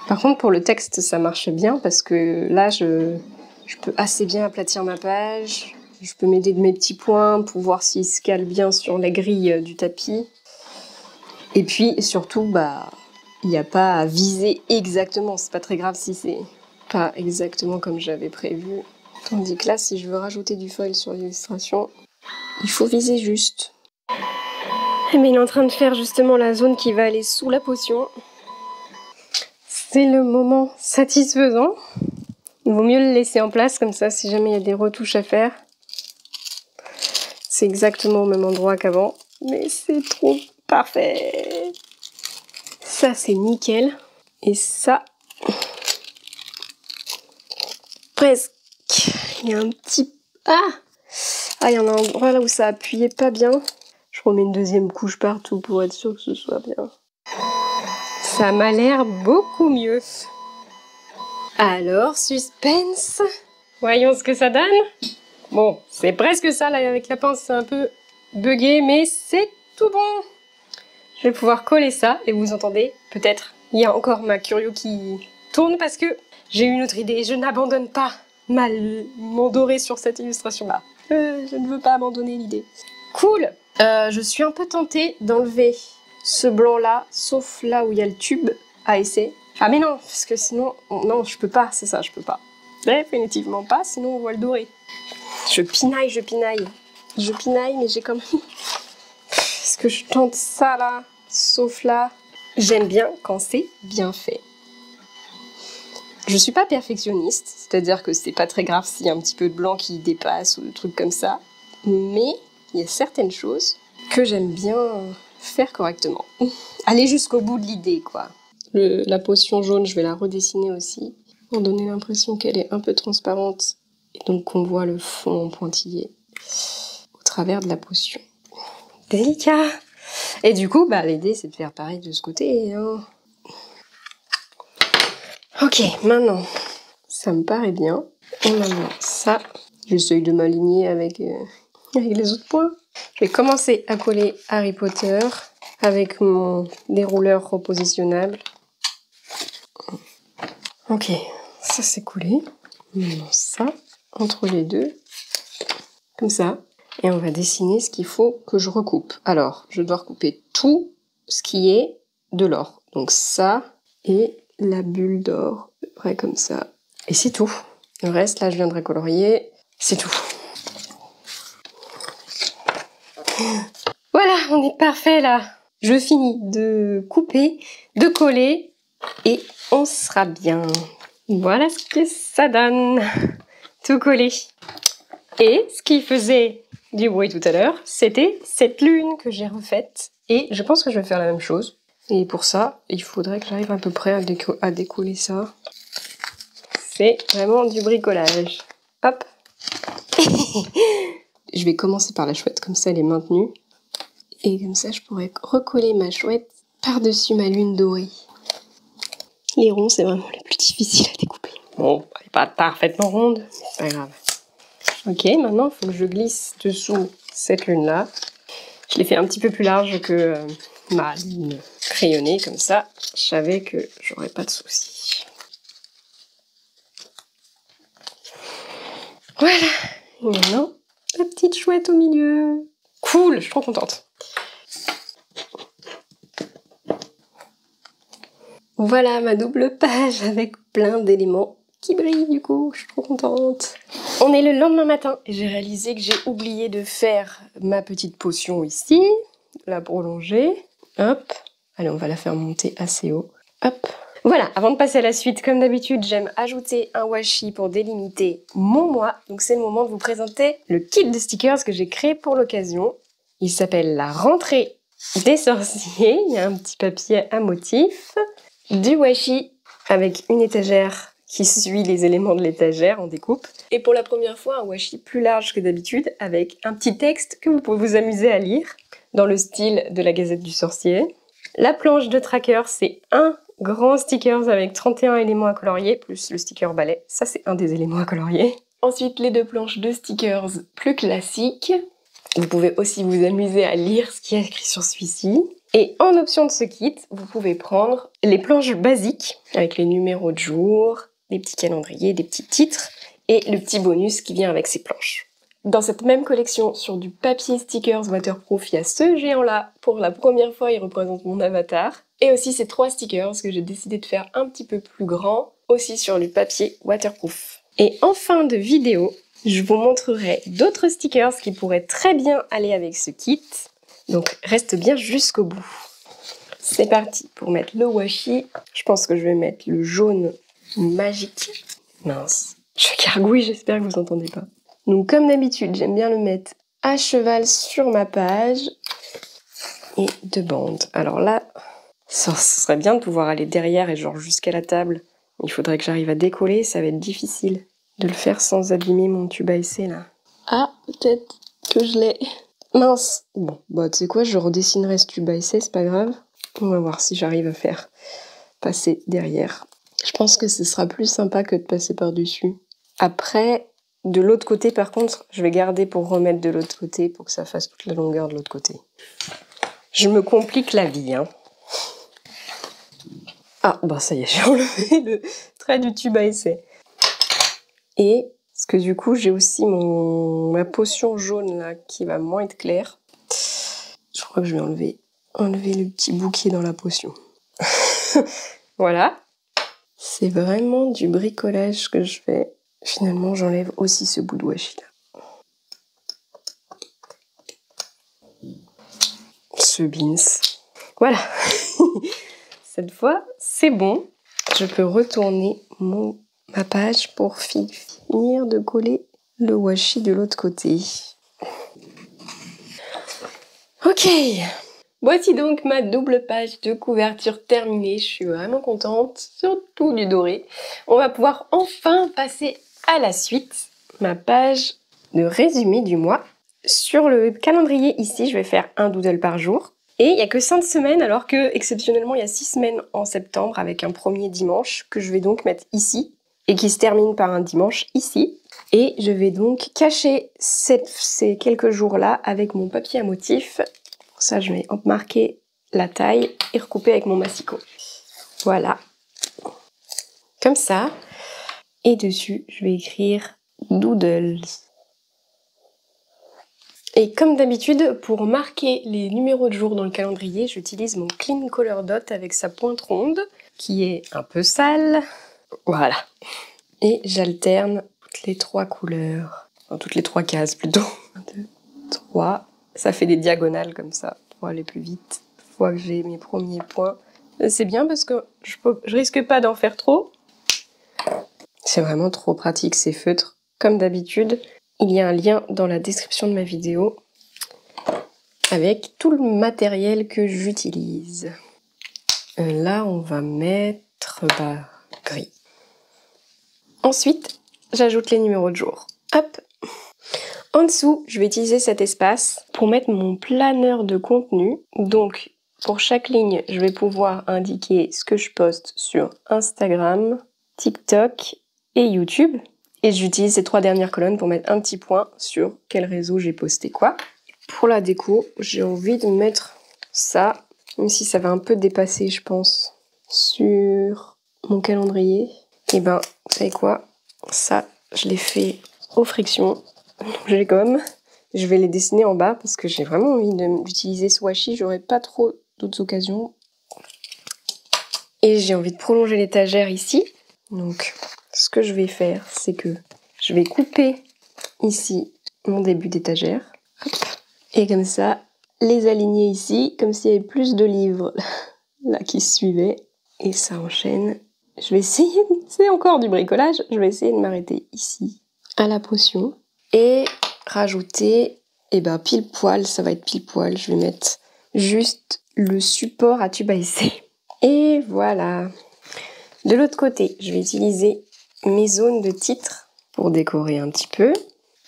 Par contre, pour le texte, ça marche bien parce que là, je peux assez bien aplatir ma page. Je peux m'aider de mes petits points pour voir s'ils se calent bien sur la grille du tapis. Et puis, surtout, il n'y a pas à viser exactement. C'est pas très grave si c'est pas exactement comme j'avais prévu. Tandis que là, si je veux rajouter du foil sur l'illustration, il faut viser juste. Mais il est en train de faire justement la zone qui va aller sous la potion. C'est le moment satisfaisant. Il vaut mieux le laisser en place comme ça si jamais il y a des retouches à faire. C'est exactement au même endroit qu'avant. Mais c'est trop parfait. Ça c'est nickel. Et ça... presque. Il y a un petit... Ah, il y en a un endroit là où ça appuyait pas bien. Je remets une deuxième couche partout pour être sûr que ce soit bien. Ça m'a l'air beaucoup mieux. Alors, suspense. Voyons ce que ça donne. Bon, c'est presque ça, là, avec la pince, c'est un peu buggé, mais c'est tout bon. Je vais pouvoir coller ça, et vous entendez, peut-être, il y a encore ma Curio qui tourne, parce que j'ai une autre idée. Je n'abandonne pas mon doré sur cette illustration-là. Je ne veux pas abandonner l'idée. Cool. Je suis un peu tentée d'enlever ce blanc-là, sauf là où il y a le tube à essai. Ah mais non, parce que sinon... non, je peux pas, c'est ça, je peux pas. Définitivement pas, sinon on voit le doré. Je pinaille, mais j'ai quand même... Est-ce que je tente ça là, sauf là? J'aime bien quand c'est bien fait. Je suis pas perfectionniste, c'est-à-dire que c'est pas très grave s'il y a un petit peu de blanc qui dépasse ou des trucs comme ça, mais il y a certaines choses que j'aime bien faire correctement. Aller jusqu'au bout de l'idée, quoi. La potion jaune, je vais la redessiner aussi, pour donner l'impression qu'elle est un peu transparente, et donc qu'on voit le fond en pointillé au travers de la potion. Délicat! Et du coup, l'idée, c'est de faire pareil de ce côté, hein. Ok, maintenant, ça me paraît bien. Et maintenant, ça, j'essaye de m'aligner avec les autres points. Je vais commencer à coller Harry Potter. avec mon dérouleur repositionnable. Ok, ça c'est collé. Maintenant ça, entre les deux, comme ça. Et on va dessiner ce qu'il faut que je recoupe. Alors, je dois recouper tout ce qui est de l'or. Donc ça et la bulle d'or, près comme ça. Et c'est tout. Le reste, là, je viendrai colorier. C'est tout. Voilà, on est parfait là. Je finis de couper, de coller et on sera bien. Voilà ce que ça donne. Tout collé. Et ce qui faisait du bruit tout à l'heure, c'était cette lune que j'ai refaite. Et je pense que je vais faire la même chose. Et pour ça, il faudrait que j'arrive à peu près à décoller ça. C'est vraiment du bricolage. Hop. Je vais commencer par la chouette, comme ça elle est maintenue. Et comme ça, je pourrais recoller ma chouette par-dessus ma lune dorée. Les ronds, c'est vraiment les plus difficiles à découper. Bon, elle n'est pas parfaitement ronde, mais c'est pas grave. Ok, maintenant, il faut que je glisse dessous cette lune-là. Je l'ai fait un petit peu plus large que ma lune crayonnée, comme ça, je savais que j'aurais pas de soucis. Voilà, et maintenant, la petite chouette au milieu. Cool, je suis trop contente. Voilà ma double page avec plein d'éléments qui brillent du coup, je suis trop contente. On est le lendemain matin et j'ai réalisé que j'ai oublié de faire ma petite potion ici, la prolonger. Hop, allez on va la faire monter assez haut. Hop. Voilà, avant de passer à la suite, comme d'habitude, j'aime ajouter un washi pour délimiter mon mois. Donc c'est le moment de vous présenter le kit de stickers que j'ai créé pour l'occasion. Il s'appelle la rentrée des sorciers. Il y a un petit papier à motif, du washi avec une étagère qui suit les éléments de l'étagère en découpe. Et pour la première fois, un washi plus large que d'habitude avec un petit texte que vous pouvez vous amuser à lire dans le style de la Gazette du Sorcier. La planche de tracker, c'est un grand stickers avec 31 éléments à colorier, plus le sticker balai. Ça, c'est un des éléments à colorier. Ensuite, les deux planches de stickers plus classiques. Vous pouvez aussi vous amuser à lire ce qui est écrit sur celui-ci. Et en option de ce kit, vous pouvez prendre les planches basiques avec les numéros de jour, les petits calendriers, des petits titres et le petit bonus qui vient avec ces planches. Dans cette même collection, sur du papier stickers waterproof, il y a ce géant-là. Pour la première fois, il représente mon avatar. Et aussi ces 3 stickers que j'ai décidé de faire un petit peu plus grands, aussi sur du papier waterproof. Et en fin de vidéo, je vous montrerai d'autres stickers qui pourraient très bien aller avec ce kit. Donc reste bien jusqu'au bout. C'est parti pour mettre le washi. Je pense que je vais mettre le jaune magique. Mince, je gargouille, j'espère que vous n'entendez pas. Donc comme d'habitude, j'aime bien le mettre à cheval sur ma page et de bande. Alors là, ce serait bien de pouvoir aller derrière et genre jusqu'à la table. Il faudrait que j'arrive à décoller, ça va être difficile de le faire sans abîmer mon tube à essai là. Ah, peut-être que je l'ai. Mince. Bon, bah tu sais quoi, je redessinerai ce tube à essai, c'est pas grave. On va voir si j'arrive à faire passer derrière. Je pense que ce sera plus sympa que de passer par-dessus. Après, de l'autre côté par contre, je vais garder pour remettre de l'autre côté pour que ça fasse toute la longueur de l'autre côté. Je me complique la vie, hein. Ah, bah ça y est, j'ai enlevé le trait du tube à essai. Et, parce que du coup, j'ai aussi ma potion jaune là, qui va moins être claire. Je crois que je vais enlever le petit bout qui est dans la potion. Voilà. C'est vraiment du bricolage que je fais. Finalement, j'enlève aussi ce bout de washi là. Ce beans. Voilà. Cette fois, c'est bon. Je peux retourner ma page pour finir de coller le washi de l'autre côté. Ok. Voici donc ma double page de couverture terminée. Je suis vraiment contente, surtout du doré. On va pouvoir enfin passer à la suite. Ma page de résumé du mois. Sur le calendrier ici, je vais faire un doodle par jour. Et il n'y a que 5 semaines, alors que exceptionnellement il y a 6 semaines en septembre avec un premier dimanche que je vais donc mettre ici et qui se termine par un dimanche ici. Et je vais donc cacher ces quelques jours-là avec mon papier à motif. Pour ça, je vais marquer la taille et recouper avec mon massicot. Voilà. Comme ça. Et dessus, je vais écrire Doodles. Et comme d'habitude, pour marquer les numéros de jour dans le calendrier, j'utilise mon Clean Color Dot avec sa pointe ronde, qui est un peu sale. Voilà. Et j'alterne toutes les 3 couleurs. Enfin, toutes les 3 cases plutôt. 1, 2, 3. Ça fait des diagonales comme ça, pour aller plus vite. Une fois que j'ai mes premiers points. C'est bien parce que je risque pas d'en faire trop. C'est vraiment trop pratique ces feutres. Comme d'habitude, il y a un lien dans la description de ma vidéo avec tout le matériel que j'utilise. Là, on va mettre gris. Ensuite, j'ajoute les numéros de jour. Hop. En dessous, je vais utiliser cet espace pour mettre mon planeur de contenu. Donc, pour chaque ligne, je vais pouvoir indiquer ce que je poste sur Instagram, TikTok et YouTube. Et j'utilise ces 3 dernières colonnes pour mettre un petit point sur quel réseau j'ai posté quoi. Pour la déco, j'ai envie de mettre ça, même si ça va un peu dépasser, je pense, sur mon calendrier. Et ben, vous savez quoi? Ça, je l'ai fait aux frictions. Je les gomme. Je vais les dessiner en bas parce que j'ai vraiment envie d'utiliser ce washi. J'aurai pas trop d'autres occasions. Et j'ai envie de prolonger l'étagère ici. Donc, ce que je vais faire, c'est que je vais couper ici mon début d'étagère. Et comme ça, les aligner ici, comme s'il y avait plus de livres là qui suivaient. Et ça enchaîne. Je vais essayer, c'est encore du bricolage, je vais essayer de m'arrêter ici, à la potion. Et rajouter, et ben pile poil, ça va être pile poil, je vais mettre juste le support à tube à essai. Et voilà. De l'autre côté, je vais utiliser mes zones de titres pour décorer un petit peu.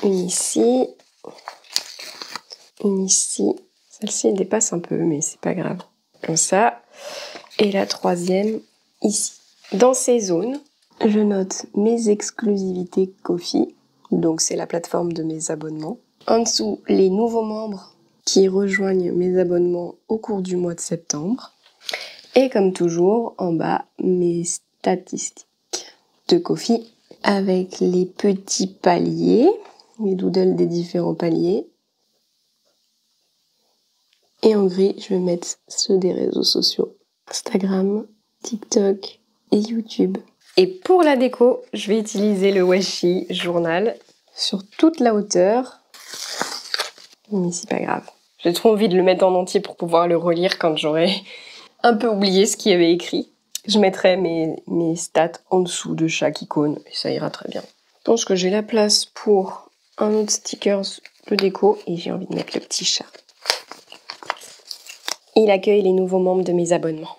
Une ici. Une ici. Celle-ci, elle dépasse un peu, mais c'est pas grave. Comme ça. Et la troisième, ici. Dans ces zones, je note mes exclusivités Ko-fi. Donc, c'est la plateforme de mes abonnements. En dessous, les nouveaux membres qui rejoignent mes abonnements au cours du mois de septembre. Et comme toujours, en bas, mes statistiques de Ko-fi avec les petits paliers, les doodles des différents paliers. Et en gris, je vais mettre ceux des réseaux sociaux. Instagram, TikTok et YouTube. Et pour la déco, je vais utiliser le washi journal sur toute la hauteur. Mais c'est pas grave. J'ai trop envie de le mettre en entier pour pouvoir le relire quand j'aurai un peu oublié ce qu'il y avait écrit. Je mettrai mes stats en dessous de chaque icône et ça ira très bien. Je pense que j'ai la place pour un autre sticker de déco et j'ai envie de mettre le petit chat. Il accueille les nouveaux membres de mes abonnements.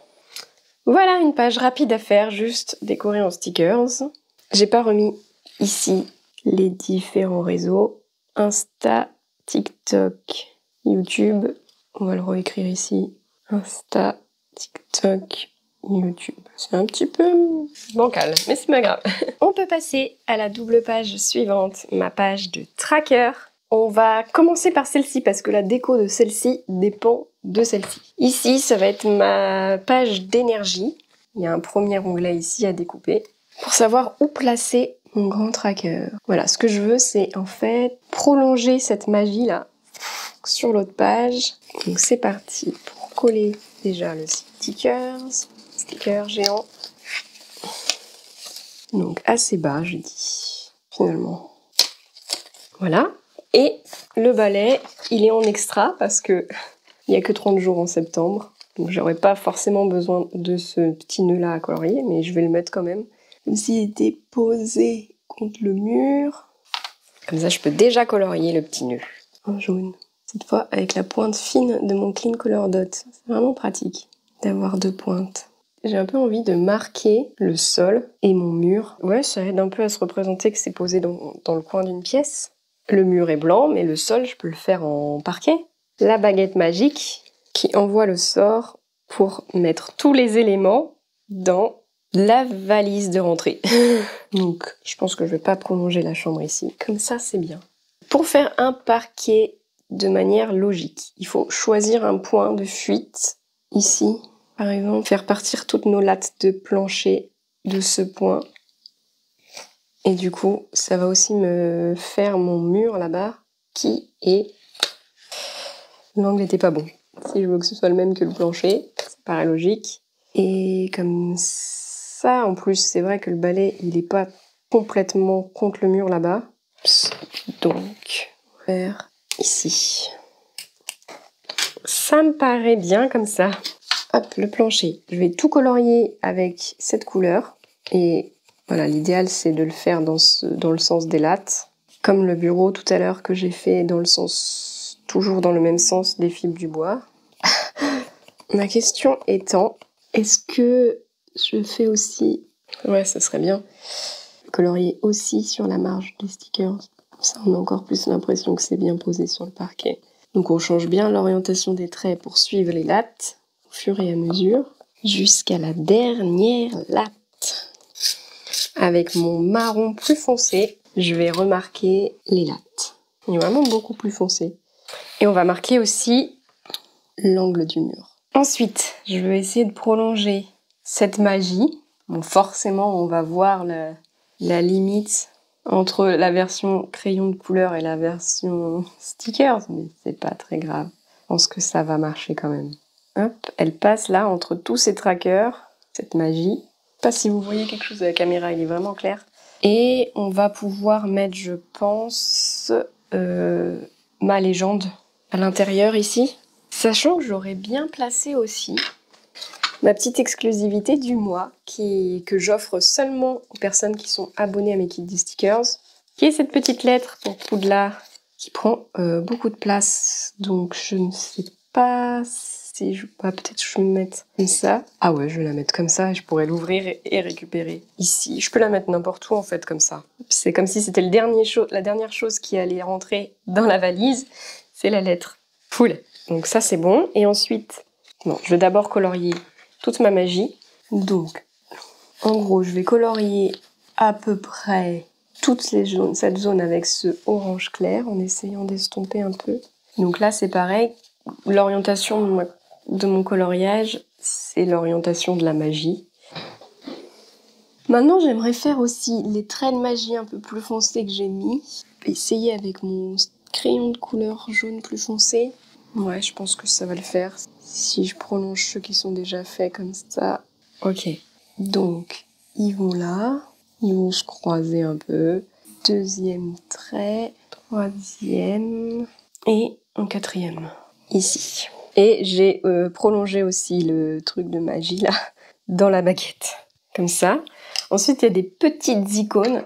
Voilà une page rapide à faire, juste décorée en stickers. J'ai pas remis ici les différents réseaux. Insta, TikTok, YouTube. On va le réécrire ici. Insta, TikTok, YouTube. C'est un petit peu bancal, mais c'est pas grave. On peut passer à la double page suivante, ma page de tracker. On va commencer par celle-ci parce que la déco de celle-ci dépend de celle-ci. Ici, ça va être ma page d'énergie. Il y a un premier onglet ici à découper pour savoir où placer mon grand tracker. Voilà, ce que je veux, c'est en fait prolonger cette magie-là sur l'autre page. Donc c'est parti pour coller déjà le sticker géant. Donc assez bas, je dis, finalement. Voilà. Et le balai, il est en extra parce que il n'y a que 30 jours en septembre. Donc j'aurais pas forcément besoin de ce petit nœud là à colorier, mais je vais le mettre quand même. Comme s'il était posé contre le mur. Comme ça, je peux déjà colorier le petit nœud en jaune. Cette fois avec la pointe fine de mon Clean Color Dot. C'est vraiment pratique d'avoir 2 pointes. J'ai un peu envie de marquer le sol et mon mur. Ouais, ça aide un peu à se représenter que c'est posé dans le coin d'une pièce. Le mur est blanc, mais le sol, je peux le faire en parquet. La baguette magique qui envoie le sort pour mettre tous les éléments dans la valise de rentrée. Donc, je pense que je vais pas prolonger la chambre ici. Comme ça, c'est bien. Pour faire un parquet de manière logique, il faut choisir un point de fuite ici, par exemple, faire partir toutes nos lattes de plancher de ce point. Et du coup, ça va aussi me faire mon mur là-bas, qui est... L'angle n'était pas bon. Si je veux que ce soit le même que le plancher, ça paraît logique. Et comme ça, en plus, c'est vrai que le balai, il n'est pas complètement contre le mur là-bas. Donc, faire ici. Ça me paraît bien comme ça. Hop, le plancher. Je vais tout colorier avec cette couleur. Et voilà, l'idéal, c'est de le faire dans le sens des lattes. Comme le bureau tout à l'heure que j'ai fait dans le sens, toujours dans le même sens des fibres du bois. Ma question étant, est-ce que je fais aussi... Ouais, ça serait bien. Colorier aussi sur la marge des stickers. Ça, on a encore plus l'impression que c'est bien posé sur le parquet. Donc on change bien l'orientation des traits pour suivre les lattes au fur et à mesure, jusqu'à la dernière latte. Avec mon marron plus foncé, je vais remarquer les lattes. Il est vraiment beaucoup plus foncé. Et on va marquer aussi l'angle du mur. Ensuite, je vais essayer de prolonger cette magie. Bon, forcément, on va voir la limite entre la version crayon de couleur et la version stickers, mais c'est pas très grave. Je pense que ça va marcher quand même. Hop, elle passe là entre tous ces trackers, cette magie. Je sais pas si vous voyez quelque chose de la caméra, il est vraiment clair. Et on va pouvoir mettre, je pense, ma légende à l'intérieur ici. Sachant que j'aurais bien placé aussi ma petite exclusivité du mois que j'offre seulement aux personnes qui sont abonnées à mes kits de stickers, qui est cette petite lettre pour Poudlard qui prend beaucoup de place. Donc je ne sais pas si je... peut-être je vais me mettre comme ça. Ah ouais, je vais la mettre comme ça et je pourrais l'ouvrir et récupérer ici. Je peux la mettre n'importe où en fait comme ça. C'est comme si c'était la dernière chose qui allait rentrer dans la valise, c'est la lettre. Full. Donc ça c'est bon. Et ensuite, bon, je vais d'abord colorier toute ma magie. Donc, en gros, je vais colorier à peu près cette zone avec ce orange clair en essayant d'estomper un peu. Donc là, c'est pareil. L'orientation de mon coloriage, c'est l'orientation de la magie. Maintenant, j'aimerais faire aussi les traits de magie un peu plus foncés que j'ai mis. Je vais essayer avec mon crayon de couleur jaune plus foncé. Ouais, je pense que ça va le faire. Si je prolonge ceux qui sont déjà faits comme ça. Ok. Donc, ils vont là. Ils vont se croiser un peu. Deuxième trait. Troisième. Et un quatrième. Ici. Et j'ai prolongé aussi le truc de magie là. Dans la baguette. Comme ça. Ensuite, il y a des petites icônes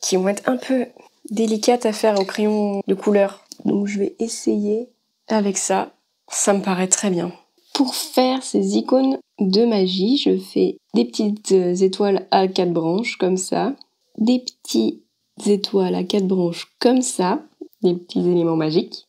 qui vont être un peu délicates à faire au crayon de couleur. Donc, je vais essayer avec ça. Ça me paraît très bien. Pour faire ces icônes de magie, je fais des petites étoiles à 4 branches, comme ça. Des petites étoiles à 4 branches, comme ça. Des petits éléments magiques.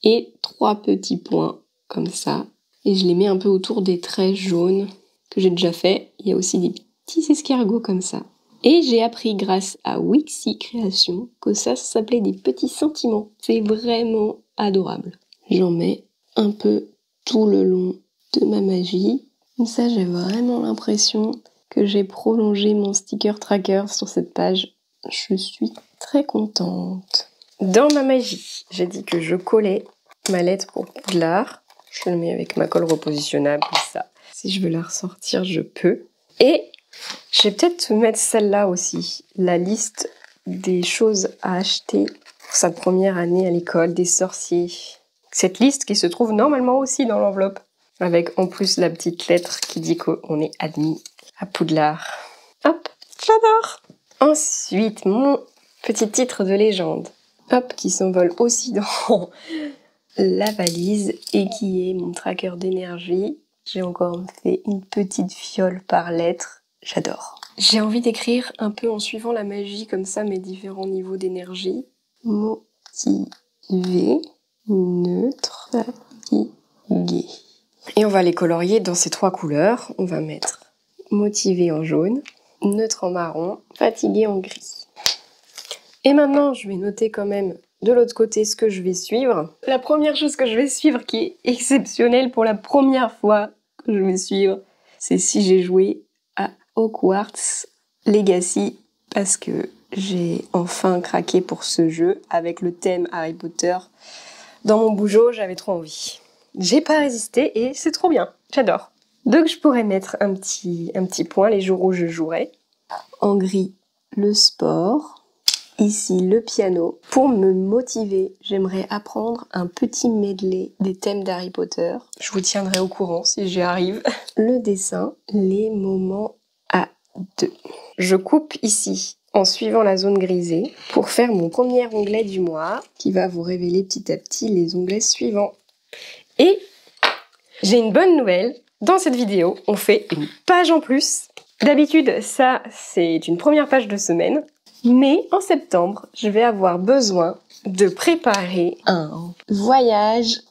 Et 3 petits points, comme ça. Et je les mets un peu autour des traits jaunes que j'ai déjà fait. Il y a aussi des petits escargots comme ça. Et j'ai appris grâce à Wixi Création que ça s'appelait des petits sentiments. C'est vraiment adorable. J'en mets un peu tout le long de ma magie. Comme ça, j'ai vraiment l'impression que j'ai prolongé mon sticker tracker sur cette page. Je suis très contente. Dans ma magie, j'ai dit que je collais ma lettre pour Poudlard. Je le mets avec ma colle repositionnable, comme ça. Si je veux la ressortir, je peux. Et je vais peut-être mettre celle-là aussi. La liste des choses à acheter pour sa première année à l'école des sorciers. Cette liste qui se trouve normalement aussi dans l'enveloppe. Avec en plus la petite lettre qui dit qu'on est admis à Poudlard. Hop, j'adore! Ensuite, mon petit titre de légende. Hop, qui s'envole aussi dans la valise et qui est mon tracker d'énergie. J'ai encore fait une petite fiole par lettre. J'adore. J'ai envie d'écrire un peu en suivant la magie, comme ça, mes différents niveaux d'énergie. Motivé, neutre, fatigué. Et on va les colorier dans ces 3 couleurs. On va mettre motivé en jaune, neutre en marron, fatigué en gris. Et maintenant, je vais noter quand même de l'autre côté ce que je vais suivre. La première chose que je vais suivre qui est exceptionnelle pour la première fois je vais suivre, c'est si j'ai joué à Hogwarts Legacy, parce que j'ai enfin craqué pour ce jeu avec le thème Harry Potter. Dans mon bougeot, j'avais trop envie. J'ai pas résisté et c'est trop bien, j'adore. Donc je pourrais mettre un petit point les jours où je jouerai. En gris, le sport. Ici, le piano. Pour me motiver, j'aimerais apprendre un petit medley des thèmes d'Harry Potter. Je vous tiendrai au courant si j'y arrive. Le dessin, les moments à deux. Je coupe ici en suivant la zone grisée pour faire mon premier onglet du mois qui va vous révéler petit à petit les onglets suivants. Et j'ai une bonne nouvelle. Dans cette vidéo, on fait une page en plus. D'habitude, ça, c'est une première page de semaine. Mais en septembre, je vais avoir besoin de préparer un voyage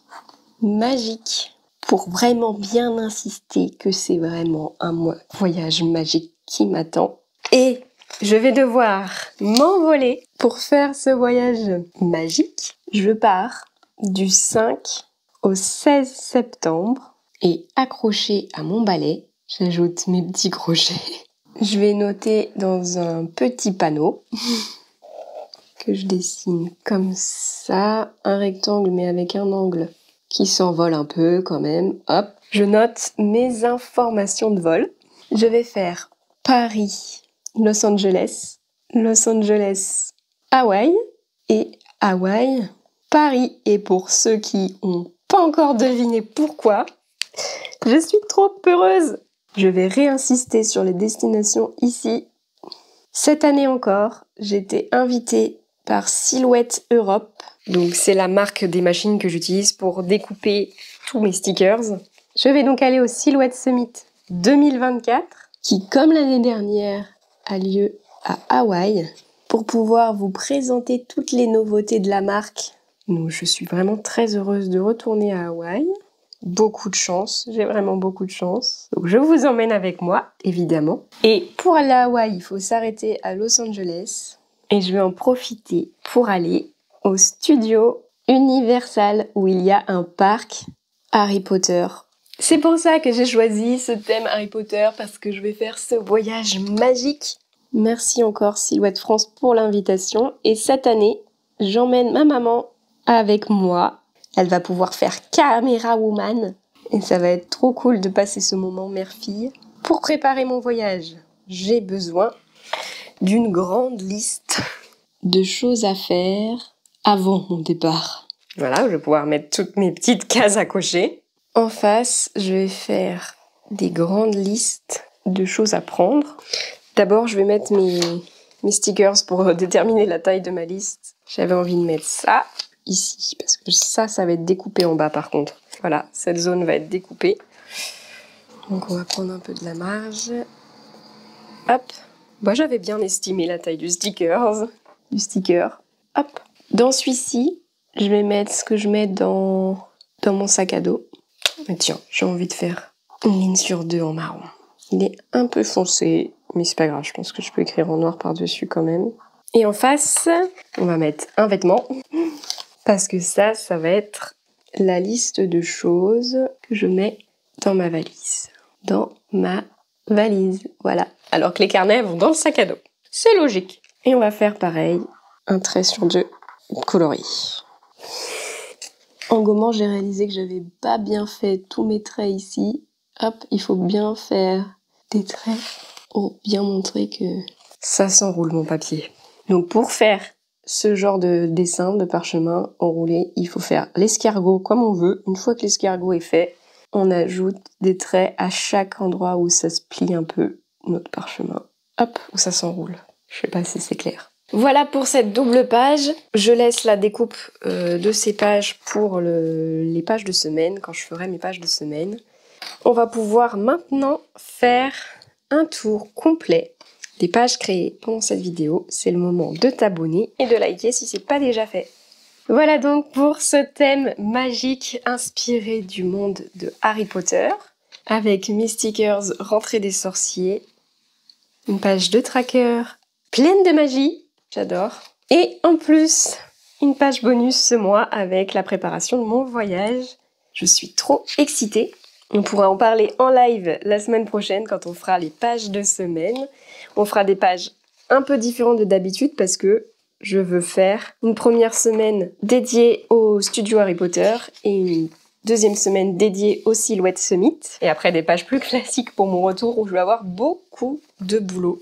magique pour vraiment bien insister que c'est vraiment un voyage magique qui m'attend. Et je vais devoir m'envoler pour faire ce voyage magique. Je pars du 5 au 16 septembre et accroché à mon balai, j'ajoute mes petits crochets. Je vais noter dans un petit panneau que je dessine comme ça, un rectangle mais avec un angle qui s'envole un peu quand même. Hop, je note mes informations de vol. Je vais faire Paris, Los Angeles, Hawaï et Hawaï, Paris. Et pour ceux qui n'ont pas encore deviné pourquoi, je suis trop heureuse. Je vais réinsister sur les destinations ici. Cette année encore, j'ai été invitée par Silhouette Europe. Donc c'est la marque des machines que j'utilise pour découper tous mes stickers. Je vais donc aller au Silhouette Summit 2024, qui comme l'année dernière a lieu à Hawaï, pour pouvoir vous présenter toutes les nouveautés de la marque. Donc je suis vraiment très heureuse de retourner à Hawaï. Beaucoup de chance, j'ai vraiment beaucoup de chance. Donc je vous emmène avec moi, évidemment. Et pour aller à Hawaï, il faut s'arrêter à Los Angeles. Et je vais en profiter pour aller au studio Universal où il y a un parc Harry Potter. C'est pour ça que j'ai choisi ce thème Harry Potter, parce que je vais faire ce voyage magique. Merci encore Silhouette France pour l'invitation. Et cette année, j'emmène ma maman avec moi. Elle va pouvoir faire Caméra Woman. Et ça va être trop cool de passer ce moment mère-fille. Pour préparer mon voyage, j'ai besoin d'une grande liste de choses à faire avant mon départ. Voilà, je vais pouvoir mettre toutes mes petites cases à cocher. En face, je vais faire des grandes listes de choses à prendre. D'abord, je vais mettre mes stickers pour déterminer la taille de ma liste. J'avais envie de mettre ça ici, parce que ça va être découpé en bas par contre. Voilà, cette zone va être découpée. Donc on va prendre un peu de la marge. Hop. Moi j'avais bien estimé la taille du sticker. Hop. Dans celui-ci, je vais mettre ce que je mets dans mon sac à dos. Mais tiens, j'ai envie de faire une ligne sur 2 en marron. Il est un peu foncé, mais c'est pas grave, je pense que je peux écrire en noir par-dessus quand même. Et en face, on va mettre un vêtement. Parce que ça va être la liste de choses que je mets dans ma valise. Voilà. Alors que les carnets vont dans le sac à dos. C'est logique. Et on va faire pareil, un trait sur 2 coloré. En gommant, j'ai réalisé que j'avais pas bien fait tous mes traits ici. Hop, il faut bien faire des traits pour bien montrer que ça s'enroule mon papier. Donc pour faire ce genre de dessin de parchemin enroulé, il faut faire l'escargot comme on veut. Une fois que l'escargot est fait, on ajoute des traits à chaque endroit où ça se plie un peu, notre parchemin. Hop, où ça s'enroule. Je sais pas si c'est clair. Voilà pour cette double page. Je laisse la découpe de ces pages pour les pages de semaine, quand je ferai mes pages de semaine. On va pouvoir maintenant faire un tour complet des pages créées pendant cette vidéo. C'est le moment de t'abonner et de liker si c'est pas déjà fait. Voilà donc pour ce thème magique inspiré du monde de Harry Potter, avec mes stickers Rentrée des sorciers, une page de tracker pleine de magie, j'adore, et en plus une page bonus ce mois avec la préparation de mon voyage. Je suis trop excitée. On pourra en parler en live la semaine prochaine quand on fera les pages de semaine. On fera des pages un peu différentes de d'habitude parce que je veux faire une première semaine dédiée au studio Harry Potter et une deuxième semaine dédiée au Silhouette Summit. Et après des pages plus classiques pour mon retour où je vais avoir beaucoup de boulot.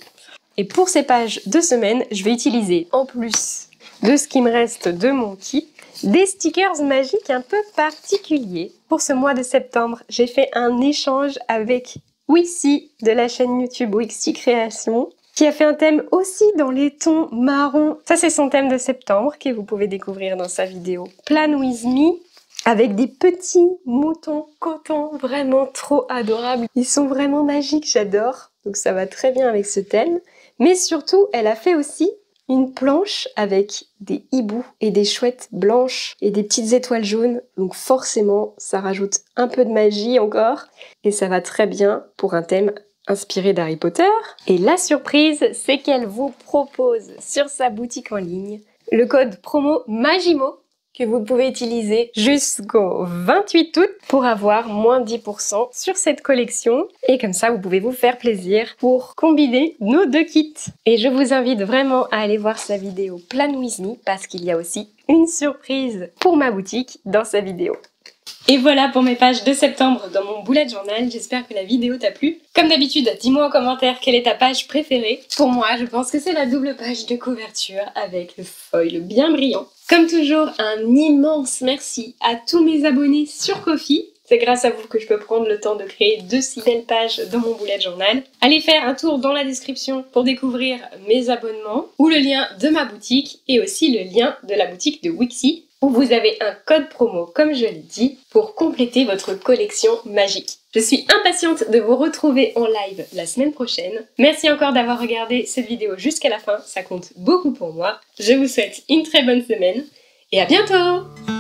Et pour ces pages de semaine, je vais utiliser en plus de ce qui me reste de mon kit, des stickers magiques un peu particuliers. Pour ce mois de septembre, j'ai fait un échange avec Wixie de la chaîne YouTube Wixie Création, qui a fait un thème aussi dans les tons marron. Ça, c'est son thème de septembre que vous pouvez découvrir dans sa vidéo Plan With Me, avec des petits moutons coton vraiment trop adorables. Ils sont vraiment magiques, j'adore. Donc ça va très bien avec ce thème. Mais surtout, elle a fait aussi une planche avec des hiboux et des chouettes blanches et des petites étoiles jaunes. Donc forcément, ça rajoute un peu de magie encore. Et ça va très bien pour un thème inspiré d'Harry Potter. Et la surprise, c'est qu'elle vous propose sur sa boutique en ligne le code promo MAGIMO que vous pouvez utiliser jusqu'au 28 août pour avoir moins 10% sur cette collection. Et comme ça, vous pouvez vous faire plaisir pour combiner nos deux kits. Et je vous invite vraiment à aller voir sa vidéo Plan With Me parce qu'il y a aussi une surprise pour ma boutique dans sa vidéo. Et voilà pour mes pages de septembre dans mon bullet journal, j'espère que la vidéo t'a plu. Comme d'habitude, dis-moi en commentaire quelle est ta page préférée. Pour moi, je pense que c'est la double page de couverture avec le foil bien brillant. Comme toujours, un immense merci à tous mes abonnés sur Ko-fi. C'est grâce à vous que je peux prendre le temps de créer de si belles pages dans mon bullet journal. Allez faire un tour dans la description pour découvrir mes abonnements ou le lien de ma boutique et aussi le lien de la boutique de Wixie, où vous avez un code promo, comme je l'ai dit, pour compléter votre collection magique. Je suis impatiente de vous retrouver en live la semaine prochaine. Merci encore d'avoir regardé cette vidéo jusqu'à la fin, ça compte beaucoup pour moi. Je vous souhaite une très bonne semaine et à bientôt!